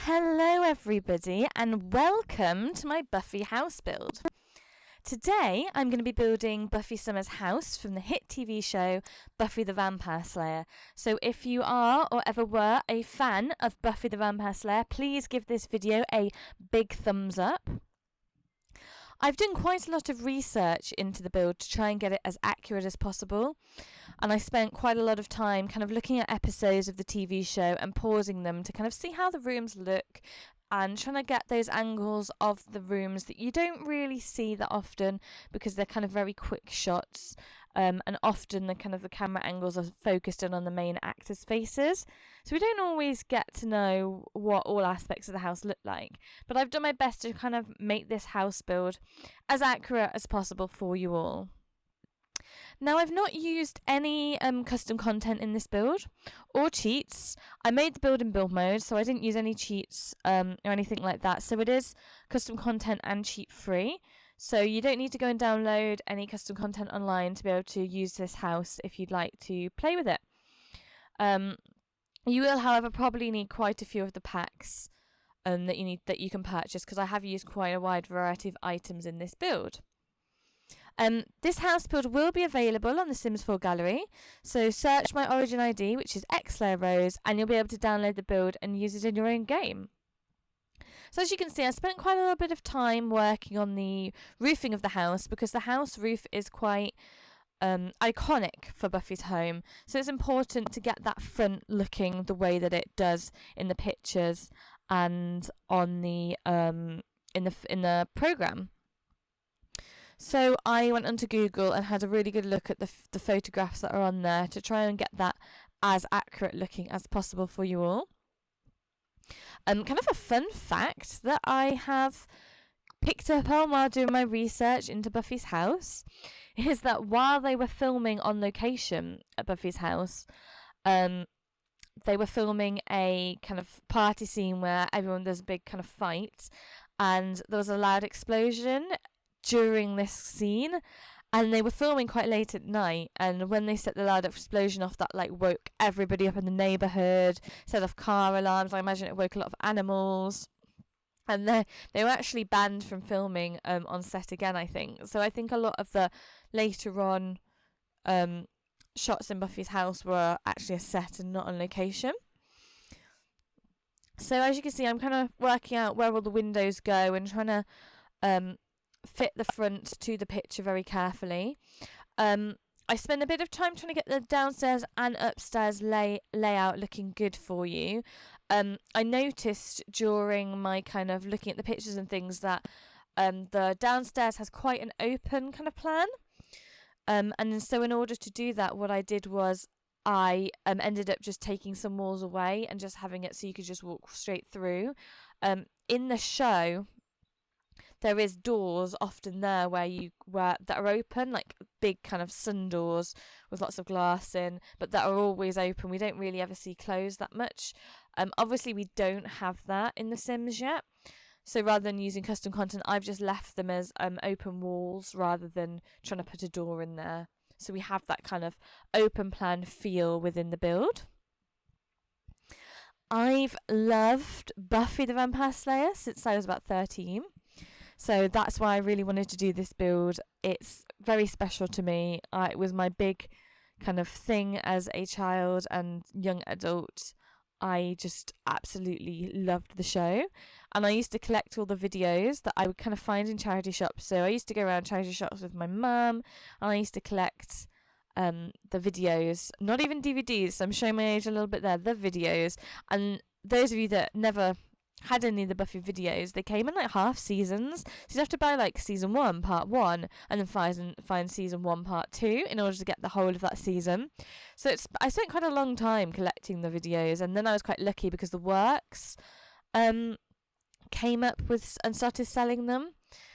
Hello everybody and welcome to my Buffy house build. Today I'm going to be building Buffy Summers' house from the hit TV show Buffy the Vampire Slayer. So if you are or ever were a fan of Buffy the Vampire Slayer, please give this video a big thumbs up. I've done quite a lot of research into the build to try and get it as accurate as possible, and I spent quite a lot of time kind of looking at episodes of the TV show and pausing them to kind of see how the rooms look and trying to get those angles of the rooms that you don't really see that often because they're kind of very quick shots, and often the camera angles are focused in on the main actors' faces, so we don't always get to know what all aspects of the house look like. But I've done my best to kind of make this house build as accurate as possible for you all. Now, I've not used any custom content in this build or cheats. I made the build in build mode, so I didn't use any cheats or anything like that. So it is custom content and cheat free. So you don't need to go and download any custom content online to be able to use this house if you'd like to play with it. You will, however, probably need quite a few of the packs that you can purchase, because I have used quite a wide variety of items in this build. This house build will be available on the Sims 4 gallery, so search my origin ID, which is xSlayerRose, and you'll be able to download the build and use it in your own game. So as you can see, I spent quite a little bit of time working on the roofing of the house, because the house roof is quite iconic for Buffy's home, so it's important to get that front looking the way that it does in the pictures and on the in the program. So I went onto Google and had a really good look at the photographs that are on there to try and get that as accurate looking as possible for you all. Kind of a fun fact that I have picked up on while doing my research into Buffy's house is that while they were filming on location at Buffy's house, they were filming a kind of party scene where everyone does a big kind of fight, and there was a loud explosion during this scene, and they were filming quite late at night, and when they set the loud explosion off, that woke everybody up in the neighbourhood, set off car alarms. I imagine it woke a lot of animals, and they were actually banned from filming on set again, I think. So I think a lot of the later on shots in Buffy's house were actually a set and not on location. So as you can see, I'm kind of working out where all the windows go and trying to fit the front to the picture very carefully. I spent a bit of time trying to get the downstairs and upstairs layout looking good for you. I noticed during my kind of looking at the pictures and things that the downstairs has quite an open kind of plan, and so in order to do that, what I did was I ended up just taking some walls away and just having it so you could just walk straight through. In the show, there is doors often there that are open, like big kind of sun doors with lots of glass in, but that are always open. We don't really ever see closed that much. Obviously we don't have that in The Sims yet, so rather than using custom content, I've just left them as open walls rather than trying to put a door in there. So we have that kind of open plan feel within the build. I've loved Buffy the Vampire Slayer since I was about 13. So that's why I really wanted to do this build. It's very special to me. It was my big kind of thing as a child and young adult. I just absolutely loved the show. And I used to collect all the videos that I would kind of find in charity shops. So I used to go around charity shops with my mum, and I used to collect the videos, not even DVDs, so I'm showing my age a little bit there, the videos. And those of you that never had any of the Buffy videos, they came in half seasons, so you'd have to buy season 1 part 1 and then find season 1 part 2 in order to get the whole of that season. So I spent quite a long time collecting the videos, and then I was quite lucky because the Works came up with and started selling them.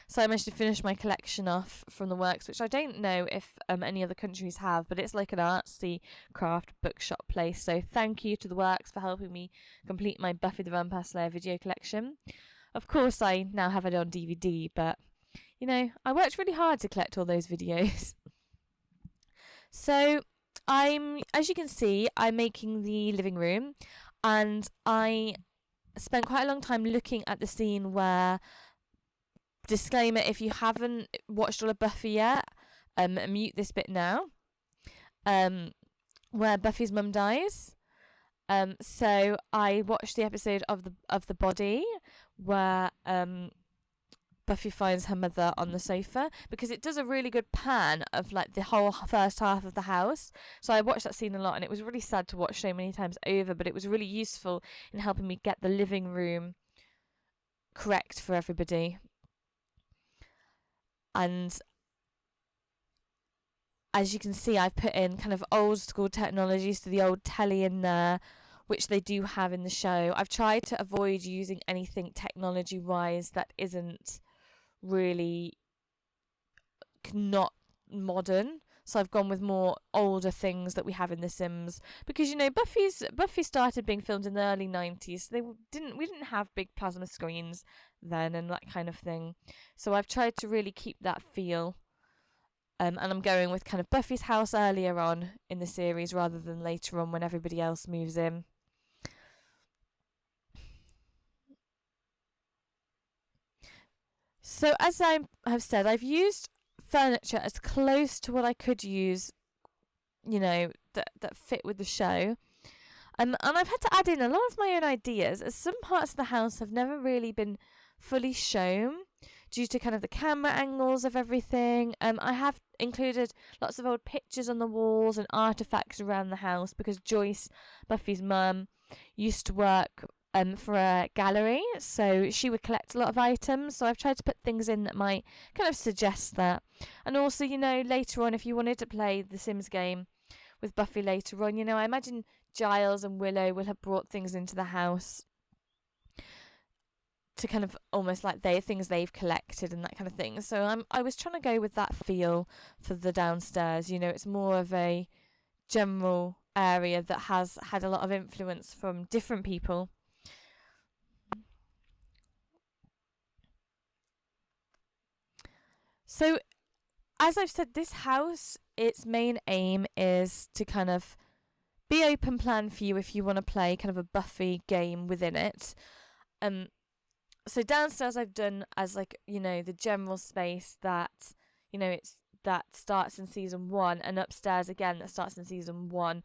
So I managed to finish my collection off from the Works, which I don't know if any other countries have, but it's like an artsy craft bookshop place. So thank you to the Works for helping me complete my Buffy the Vampire Slayer video collection. Of course, I now have it on DVD, but I worked really hard to collect all those videos. So as you can see, I'm making the living room, and I spent quite a long time looking at the scene where, disclaimer, if you haven't watched all of Buffy yet, mute this bit now, where Buffy's mum dies. So I watched the episode of the body where Buffy finds her mother on the sofa, because it does a really good pan of like the whole first half of the house. So I watched that scene a lot, and it was really sad to watch so many times over, but it was really useful in helping me get the living room correct for everybody. And as you can see, I've put in kind of old school technologies to the old telly in there, which they do have in the show. I've tried to avoid using anything technology wise that isn't really not modern. So I've gone with more older things that we have in The Sims, because you know Buffy started being filmed in the early 90s. So we didn't have big plasma screens then and that kind of thing. So I've tried to really keep that feel. And I'm going with kind of Buffy's house earlier on in the series rather than later on when everybody else moves in. So as I have said, I've used furniture as close to what I could use, you know, that fit with the show. And I've had to add in a lot of my own ideas, as some parts of the house have never really been fully shown due to kind of the camera angles of everything. I have included lots of old pictures on the walls and artifacts around the house, because Joyce, Buffy's mum, used to work for a gallery, so she would collect a lot of items. So I've tried to put things in that might kind of suggest that. And also, you know, later on, if you wanted to play the Sims game with Buffy later on, you know, I imagine Giles and Willow will have brought things into the house to kind of almost like things they've collected and that kind of thing. So I was trying to go with that feel for the downstairs. You know, it's more of a general area that has had a lot of influence from different people. So, as I've said, this house, its main aim is to kind of be open plan for you if you want to play kind of a Buffy game within it. So downstairs I've done as like, you know, the general space that, you know, that starts in season 1, and upstairs again that starts in season 1.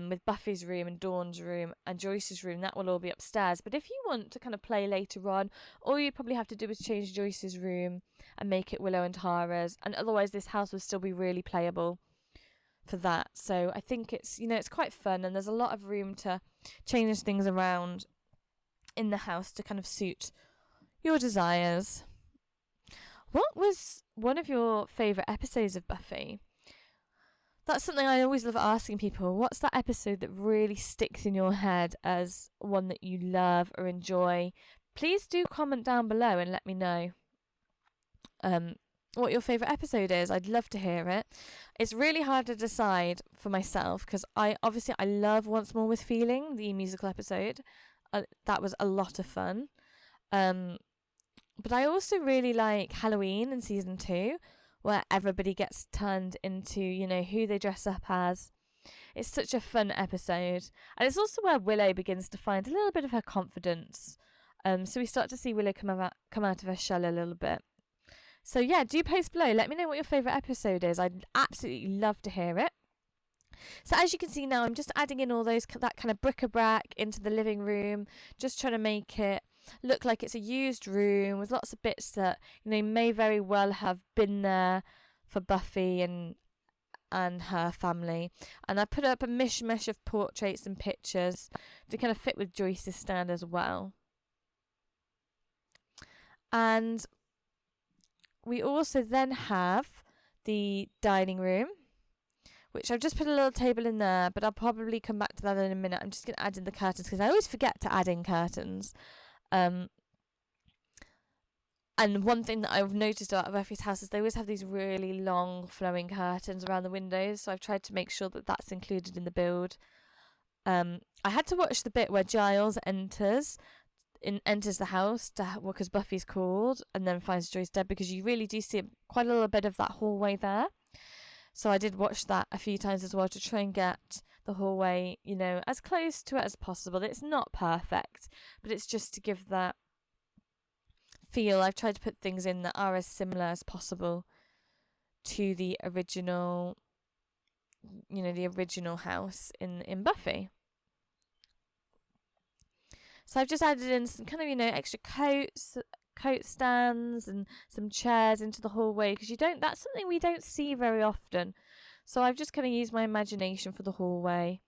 With Buffy's room and Dawn's room and Joyce's room, that will all be upstairs. But if you want to kind of play later on, all you probably have to do is change Joyce's room and make it Willow and Tara's, and otherwise this house will still be really playable for that. So I think it's, you know, it's quite fun, and there's a lot of room to change things around in the house to kind of suit your desires. What was one of your favourite episodes of Buffy? That's something I always love asking people. What's that episode that really sticks in your head as one that you love or enjoy? Please do comment down below and let me know what your favourite episode is. I'd love to hear it. It's really hard to decide for myself, because I love Once More with Feeling, the musical episode. That was a lot of fun. But I also really like Halloween in season 2, where everybody gets turned into, you know, who they dress up as. It's such a fun episode. And it's also where Willow begins to find a little bit of her confidence. So we start to see Willow come out of her shell a little bit. So yeah, do post below. Let me know what your favourite episode is. I'd absolutely love to hear it. So as you can see now, I'm just adding in all that kind of bric-a-brac into the living room, just trying to make it look like it's a used room with lots of bits that, you know, may very well have been there for Buffy and her family. And I put up a mishmash of portraits and pictures to kind of fit with Joyce's stand as well. And we also then have the dining room, which I've just put a little table in there, but I'll probably come back to that in a minute. I'm just going to add in the curtains, because I always forget to add in curtains. And one thing that I've noticed about Buffy's house is they always have these really long flowing curtains around the windows, so I've tried to make sure that that's included in the build. I had to watch the bit where Giles enters the house because Buffy's called, and then finds Joyce dead, because you really do see quite a little bit of that hallway there. So I did watch that a few times as well to try and get the hallway, you know, as close to it as possible. It's not perfect, but it's just to give that feel. I've tried to put things in that are as similar as possible to the original, you know, the original house in Buffy. So I've just added in some kind of, you know, extra coat stands and some chairs into the hallway, because that's something we don't see very often. So I've just kind of used my imagination for the hallway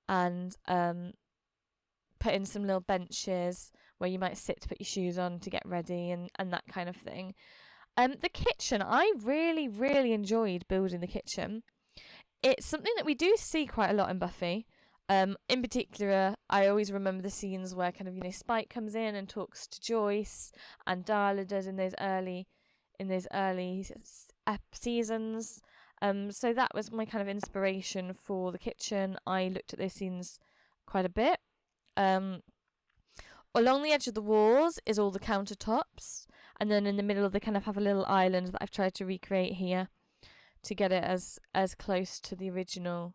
and put in some little benches where you might sit to put your shoes on to get ready and that kind of thing. The kitchen, I really, really enjoyed building the kitchen. It's something that we do see quite a lot in Buffy. In particular, I always remember the scenes where kind of, you know, Spike comes in and talks to Joyce, and Darla does in those early seasons. So that was my kind of inspiration for the kitchen. I looked at those scenes quite a bit. Along the edge of the walls is all the countertops, and then in the middle they kind of have a little island that I've tried to recreate here to get it as close to the original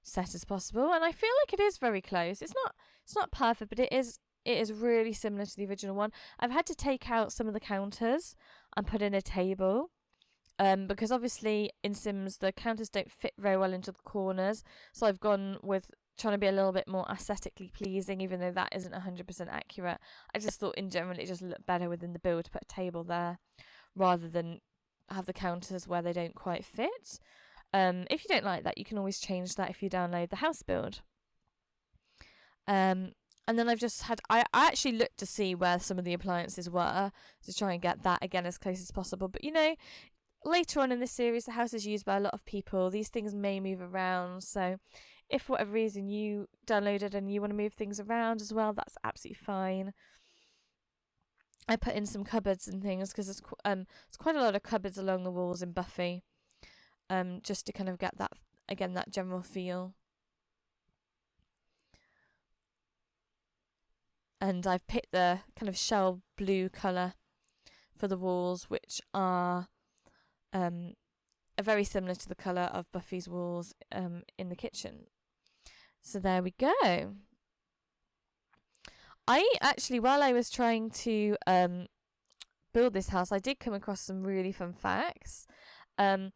set as possible. And I feel like it is very close. It's not perfect, but it is really similar to the original one. I've had to take out some of the counters and put in a table, because obviously in Sims the counters don't fit very well into the corners, so I've gone with trying to be a little bit more aesthetically pleasing, even though that isn't 100% accurate. I just thought in general it just looked better within the build to put a table there rather than have the counters where they don't quite fit. If you don't like that, you can always change that if you download the house build. And then I actually looked to see where some of the appliances were to try and get that again as close as possible. But you know, later on in this series, the house is used by a lot of people. These things may move around, so if for whatever reason you downloaded and you want to move things around as well, that's absolutely fine. I put in some cupboards and things because there's quite a lot of cupboards along the walls in Buffy, just to kind of get that, again, that general feel. And I've picked the kind of shell blue colour for the walls, which are very similar to the colour of Buffy's walls in the kitchen. So there we go. I actually, while I was trying to build this house, I did come across some really fun facts. And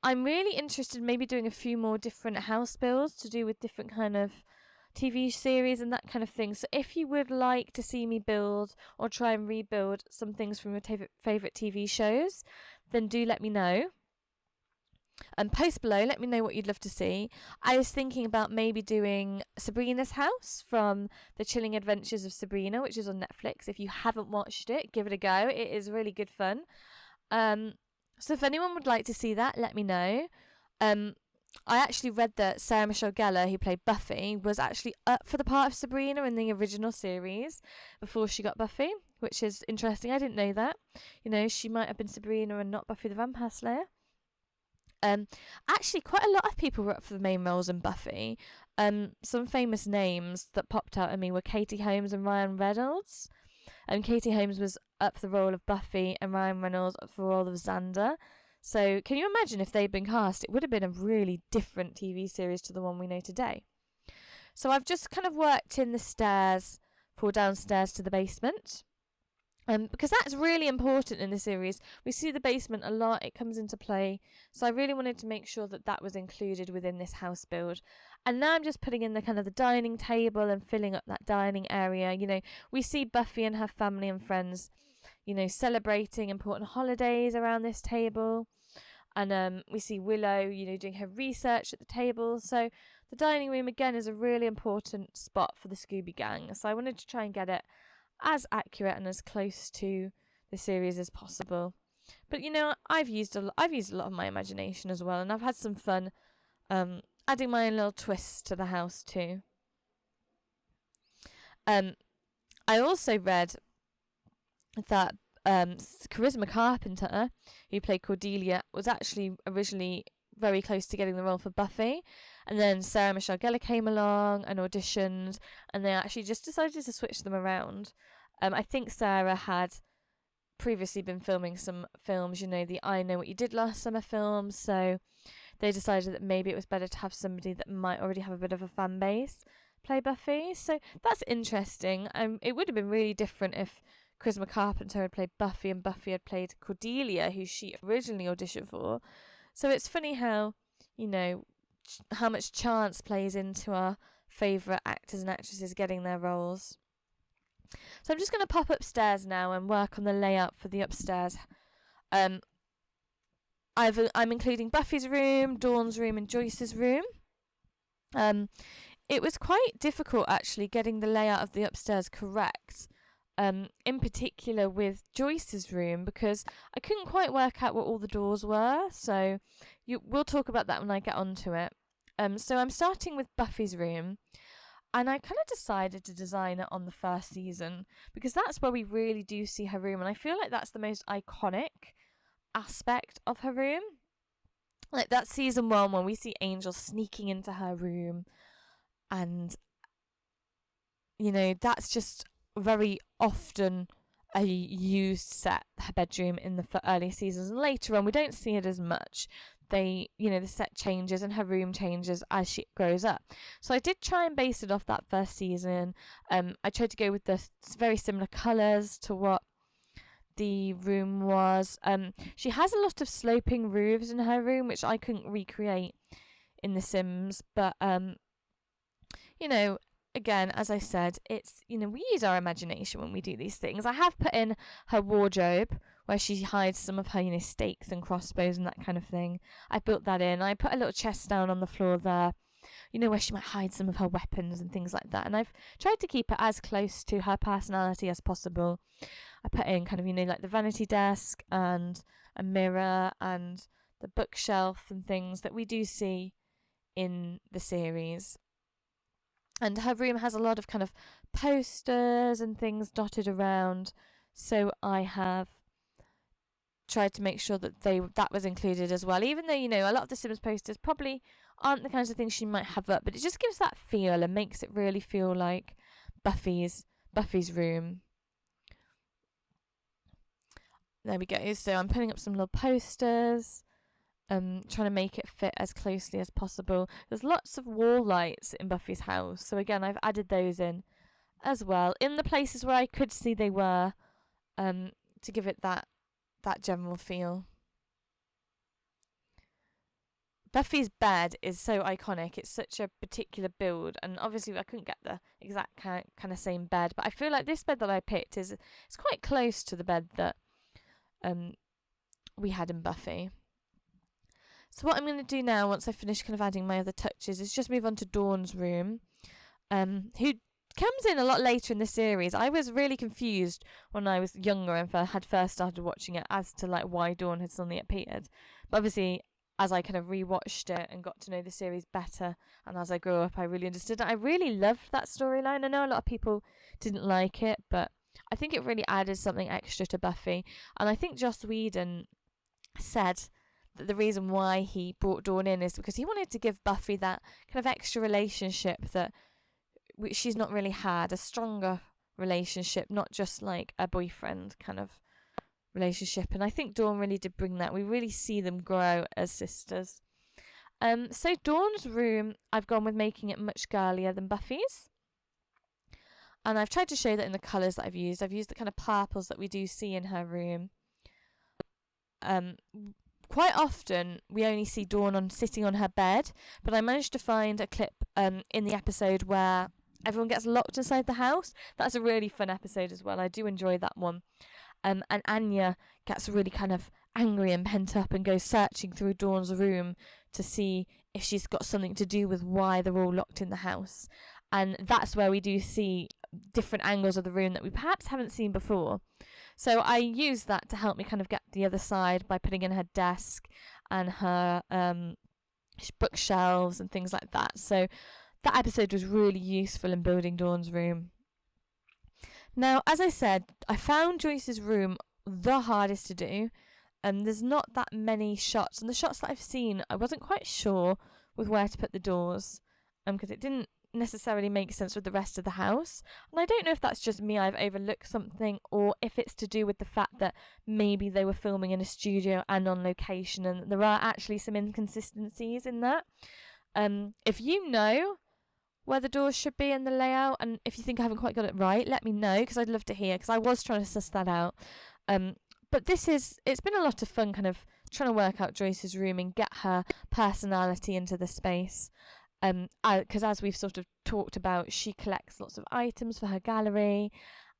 I'm really interested in maybe doing a few more different house builds to do with different kind of TV series and that kind of thing. So if you would like to see me build or try and rebuild some things from your favourite TV shows, then do let me know. And post below, let me know what you'd love to see. I was thinking about maybe doing Sabrina's house from The Chilling Adventures of Sabrina, which is on Netflix. If you haven't watched it, give it a go. It is really good fun. So if anyone would like to see that, let me know. I actually read that Sarah Michelle Gellar, who played Buffy, was actually up for the part of Sabrina in the original series before she got Buffy, which is interesting. I didn't know that. You know, she might have been Sabrina and not Buffy the Vampire Slayer. Actually, quite a lot of people were up for the main roles in Buffy. Some famous names that popped out at me were Katie Holmes and Ryan Reynolds. Katie Holmes was up for the role of Buffy and Ryan Reynolds up for the role of Xander. So can you imagine if they'd been cast? It would have been a really different TV series to the one we know today. So I've just kind of worked in the stairs for downstairs to the basement. Because that's really important in the series. We see the basement a lot, it comes into play. So I really wanted to make sure that was included within this house build. And now I'm just putting in the kind of the dining table and filling up that dining area. You know, we see Buffy and her family and friends, you know, celebrating important holidays around this table. And we see Willow, you know, doing her research at the table. So the dining room, again, is a really important spot for the Scooby Gang. So I wanted to try and get it as accurate and as close to the series as possible. But you know, I've used a lot of my imagination as well, and I've had some fun adding my own little twists to the house too. I also read that Charisma Carpenter, who played Cordelia, was actually originally very close to getting the role for Buffy, and then Sarah Michelle Gellar came along and auditioned, and they actually just decided to switch them around. I think Sarah had previously been filming some films, you know, the I Know What You Did Last Summer films, so they decided that maybe it was better to have somebody that might already have a bit of a fan base play Buffy. So that's interesting. It would have been really different if Charisma Carpenter had played Buffy and Buffy had played Cordelia, who she originally auditioned for. So it's funny how, how much chance plays into our favourite actors and actresses getting their roles. So I'm just going to pop upstairs now and work on the layout for the upstairs. I'm including Buffy's room, Dawn's room, and Joyce's room. It was quite difficult actually getting the layout of the upstairs correct. In particular with Joyce's room, because I couldn't quite work out what all the doors were. So we'll talk about that when I get onto it. So I'm starting with Buffy's room, and I kind of decided to design it on the first season because that's where we really do see her room, and I feel like that's the most iconic aspect of her room. Like that's season 1 when we see Angel sneaking into her room, and that's just very often a used set, her bedroom, in the early seasons, and later on we don't see it as much. The set changes and her room changes as she grows up. So I did try and base it off that first season. I tried to go with the very similar colours to what the room was. She has a lot of sloping roofs in her room, which I couldn't recreate in The Sims, but again, as I said, it's, we use our imagination when we do these things. I have put in her wardrobe where she hides some of her, stakes and crossbows and that kind of thing. I built that in. I put a little chest down on the floor there, where she might hide some of her weapons and things like that. And I've tried to keep it as close to her personality as possible. I put in kind of, like the vanity desk and a mirror and the bookshelf and things that we do see in the series. And her room has a lot of kind of posters and things dotted around. So I have tried to make sure that that was included as well. Even though, a lot of the Sims posters probably aren't the kinds of things she might have up, but it just gives that feel and makes it really feel like Buffy's room. There we go. So I'm putting up some little posters. Trying to make it fit as closely as possible. There's lots of wall lights in Buffy's house, so again I've added those in as well in the places where I could see they were, to give it that general feel. Buffy's bed is so iconic. It's such a particular build, and obviously I couldn't get the exact kind of same bed, but I feel like this bed that I picked is quite close to the bed that we had in Buffy. So what I'm going to do now, once I finish kind of adding my other touches, is just move on to Dawn's room, who comes in a lot later in the series. I was really confused when I was younger and had first started watching it as to like why Dawn had suddenly appeared. But obviously, as I kind of rewatched it and got to know the series better, and as I grew up, I really understood it. I really loved that storyline. I know a lot of people didn't like it, but I think it really added something extra to Buffy. And I think Joss Whedon said that the reason why he brought Dawn in is because he wanted to give Buffy that kind of extra relationship that she's not really had, a stronger relationship, not just like a boyfriend kind of relationship. And I think Dawn really did bring that. We really see them grow as sisters. So Dawn's room, I've gone with making it much girlier than Buffy's. And I've tried to show that in the colours that I've used. I've used the kind of purples that we do see in her room. Quite often we only see Dawn sitting on her bed, but I managed to find a clip in the episode where everyone gets locked inside the house. That's a really fun episode as well. I do enjoy that one. And Anya gets really kind of angry and pent up and goes searching through Dawn's room to see if she's got something to do with why they're all locked in the house. And that's where we do see different angles of the room that we perhaps haven't seen before. So I used that to help me kind of get the other side by putting in her desk and her bookshelves and things like that. So that episode was really useful in building Dawn's room. Now, as I said, I found Joyce's room the hardest to do. There's not that many shots. And the shots that I've seen, I wasn't quite sure with where to put the doors. Because it didn't necessarily make sense with the rest of the house. And I don't know if that's just me, I've overlooked something, or if it's to do with the fact that maybe they were filming in a studio and on location, and there are actually some inconsistencies in that. If you know where the doors should be in the layout, and if you think I haven't quite got it right, let me know, because I'd love to hear, because I was trying to suss that out. But it's been a lot of fun kind of trying to work out Joyce's room and get her personality into the space. Because as we've sort of talked about, she collects lots of items for her gallery,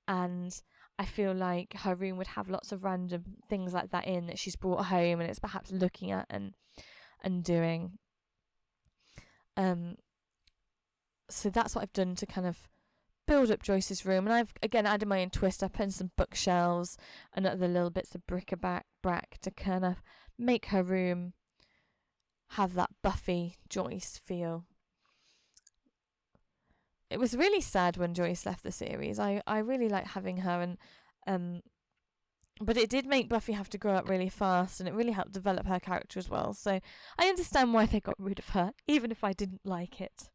and I feel like her room would have lots of random things like that in that she's brought home, and it's perhaps looking at and doing. So that's what I've done to kind of build up Joyce's room, and I've again added my own twist. I put in some bookshelves and other little bits of bric-a-brac to kind of make her room have that Buffy Joyce feel. It was really sad when Joyce left the series. I really like having her, and but it did make Buffy have to grow up really fast, and it really helped develop her character as well. So I understand why they got rid of her, even if I didn't like it.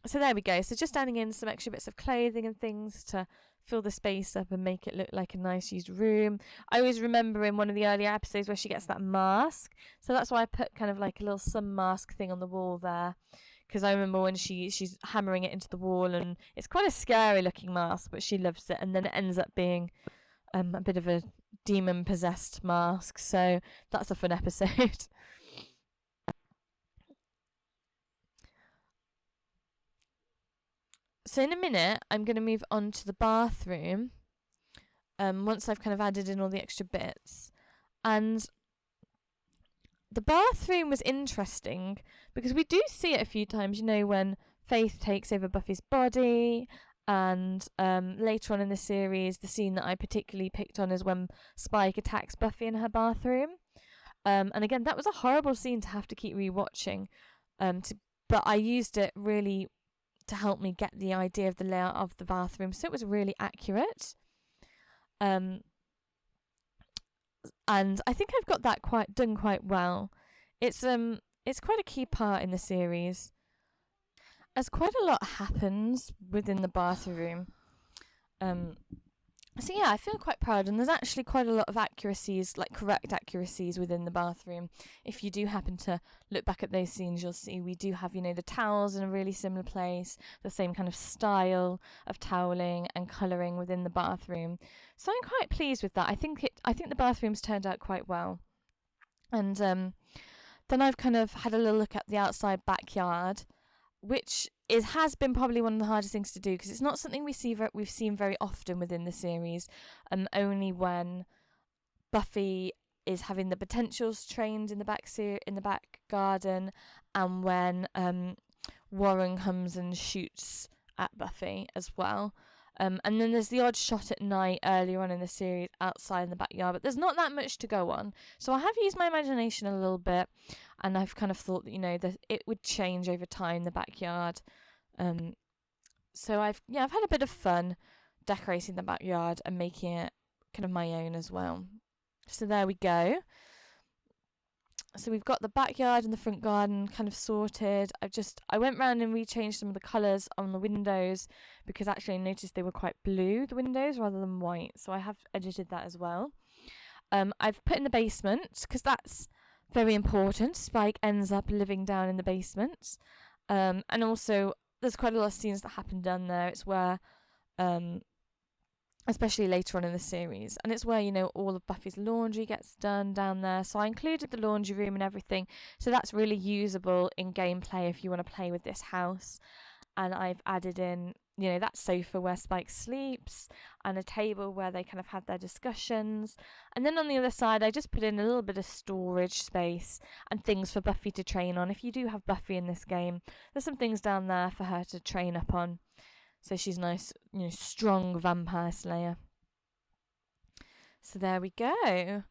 So there we go. So just adding in some extra bits of clothing and things to fill the space up and make it look like a nice used room. I always remember in one of the earlier episodes where she gets that mask. So that's why I put kind of like a little sun mask thing on the wall there. Because I remember when she's hammering it into the wall, and it's quite a scary looking mask, but she loves it. And then it ends up being a bit of a demon possessed mask. So that's a fun episode. So in a minute, I'm going to move on to the bathroom, once I've kind of added in all the extra bits. And the bathroom was interesting because we do see it a few times, when Faith takes over Buffy's body, and later on in the series, the scene that I particularly picked on is when Spike attacks Buffy in her bathroom. And again, that was a horrible scene to have to keep rewatching, but I used it really to help me get the idea of the layout of the bathroom, so it was really accurate. And I think I've got that done quite well. It's quite a key part in the series, as quite a lot happens within the bathroom. So yeah, I feel quite proud, and there's actually quite a lot of accuracies, like correct accuracies within the bathroom. If you do happen to look back at those scenes, you'll see we do have, the towels in a really similar place, the same kind of style of toweling and colouring within the bathroom. So I'm quite pleased with that. I think the bathroom's turned out quite well. And then I've kind of had a little look at the outside backyard, which has been probably one of the hardest things to do, because it's not something we've seen very often within the series, only when Buffy is having the potentials trained in the back garden, and when Warren comes and shoots at Buffy as well. And then there's the odd shot at night earlier on in the series outside in the backyard, but there's not that much to go on. So I have used my imagination a little bit, and I've kind of thought that, that it would change over time, the backyard. So I've had a bit of fun decorating the backyard and making it kind of my own as well. So there we go. So we've got the backyard and the front garden kind of sorted. I went round and rechanged some of the colours on the windows, because actually I noticed they were quite blue, the windows, rather than white. So I have edited that as well. I've put in the basement, because that's very important. Spike ends up living down in the basement. And also there's quite a lot of scenes that happen down there. It's where, especially later on in the series, and it's where, all of Buffy's laundry gets done down there. So I included the laundry room and everything, so that's really usable in gameplay if you want to play with this house. And I've added in, that sofa where Spike sleeps, and a table where they kind of had their discussions. And then on the other side, I just put in a little bit of storage space and things for Buffy to train on. If you do have Buffy in this game, there's some things down there for her to train up on, so she's a nice, strong vampire slayer. So there we go.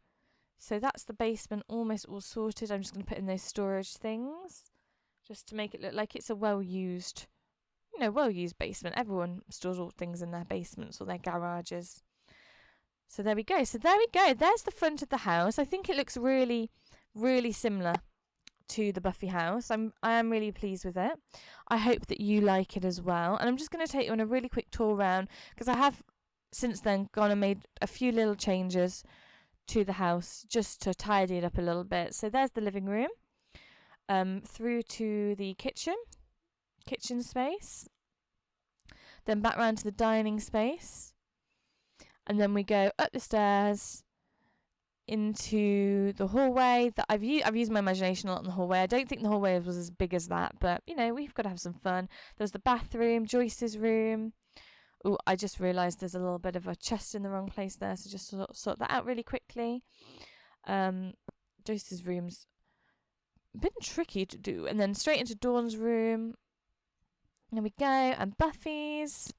So that's the basement almost all sorted. I'm just going to put in those storage things just to make it look like it's a well-used basement. Everyone stores all things in their basements or their garages. So there we go. There's the front of the house. I think it looks really, really similar to the Buffy house. I am really pleased with it. I hope that you like it as well. And I'm just going to take you on a really quick tour around, because I have since then gone and made a few little changes to the house just to tidy it up a little bit. So there's the living room, through to the kitchen space, then back round to the dining space, and then we go up the stairs into the hallway. That I've used my imagination a lot in the hallway. I don't think the hallway was as big as that, but you know, we've got to have some fun. There's the bathroom, Joyce's room. Oh, I just realised there's a little bit of a chest in the wrong place there, so just sort that out really quickly. Joyce's room's been tricky to do. And then straight into Dawn's room. There we go. And Buffy's.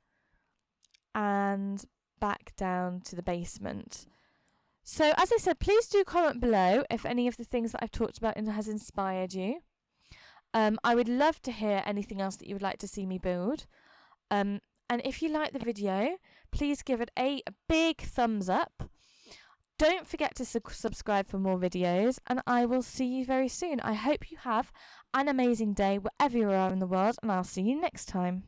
And back down to the basement. So, as I said, please do comment below if any of the things that I've talked about has inspired you. I would love to hear anything else that you would like to see me build. And if you like the video, please give it a big thumbs up. Don't forget to subscribe for more videos, and I will see you very soon. I hope you have an amazing day wherever you are in the world, and I'll see you next time.